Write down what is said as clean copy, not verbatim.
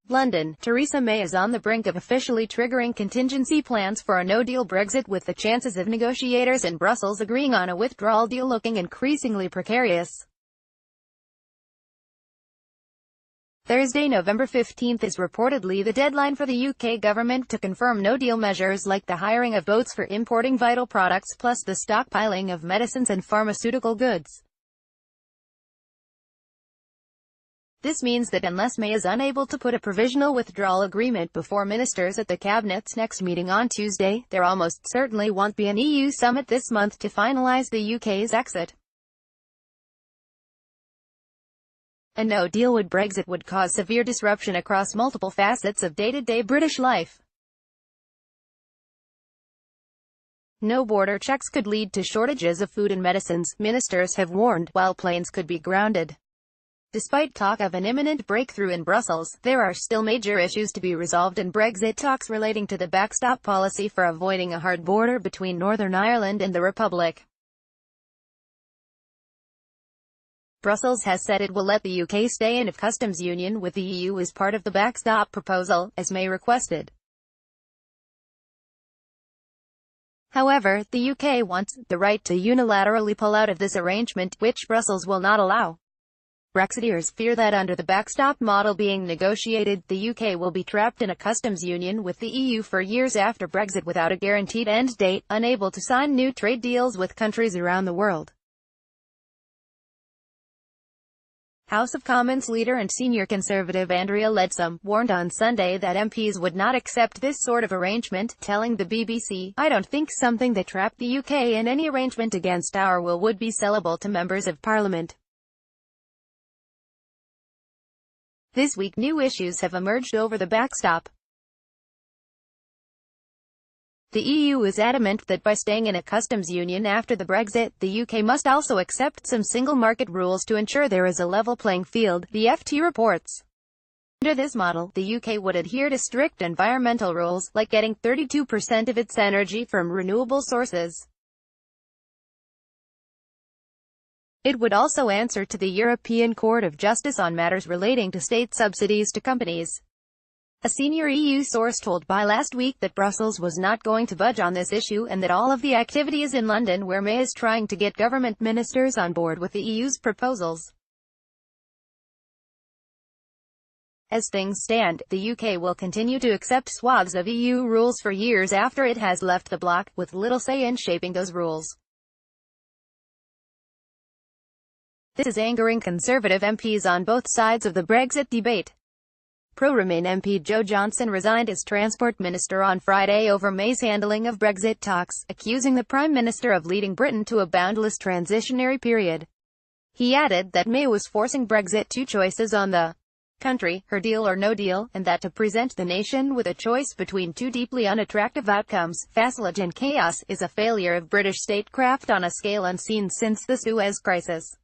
London, Theresa May is on the brink of officially triggering contingency plans for a no-deal Brexit, with the chances of negotiators in Brussels agreeing on a withdrawal deal looking increasingly precarious. Thursday, November 15 is reportedly the deadline for the UK government to confirm no-deal measures like the hiring of boats for importing vital products plus the stockpiling of medicines and pharmaceutical goods. This means that unless May is unable to put a provisional withdrawal agreement before ministers at the Cabinet's next meeting on Tuesday, there almost certainly won't be an EU summit this month to finalise the UK's exit. A no-deal with Brexit would cause severe disruption across multiple facets of day-to-day British life. No border checks could lead to shortages of food and medicines, ministers have warned, while planes could be grounded. Despite talk of an imminent breakthrough in Brussels, there are still major issues to be resolved in Brexit talks relating to the backstop policy for avoiding a hard border between Northern Ireland and the Republic. Brussels has said it will let the UK stay in a customs union with the EU as part of the backstop proposal, as May requested. However, the UK wants the right to unilaterally pull out of this arrangement, which Brussels will not allow. Brexiteers fear that under the backstop model being negotiated, the UK will be trapped in a customs union with the EU for years after Brexit without a guaranteed end date, unable to sign new trade deals with countries around the world. House of Commons leader and senior Conservative Andrea Leadsom warned on Sunday that MPs would not accept this sort of arrangement, telling the BBC, "I don't think something that trapped the UK in any arrangement against our will would be sellable to members of Parliament." This week new issues have emerged over the backstop. The EU is adamant that by staying in a customs union after the Brexit, the UK must also accept some single market rules to ensure there is a level playing field, the FT reports. Under this model, the UK would adhere to strict environmental rules, like getting 32% of its energy from renewable sources. It would also answer to the European Court of Justice on matters relating to state subsidies to companies. A senior EU source told BI last week that Brussels was not going to budge on this issue and that all of the activity is in London, where May is trying to get government ministers on board with the EU's proposals. As things stand, the UK will continue to accept swaths of EU rules for years after it has left the bloc, with little say in shaping those rules. This is angering Conservative MPs on both sides of the Brexit debate. Pro-Remain MP Joe Johnson resigned as Transport Minister on Friday over May's handling of Brexit talks, accusing the Prime Minister of leading Britain to a boundless transitionary period. He added that May was forcing Brexit two choices on the country, her deal or no deal, and that to present the nation with a choice between two deeply unattractive outcomes, vassalage and chaos, is a failure of British statecraft on a scale unseen since the Suez Crisis.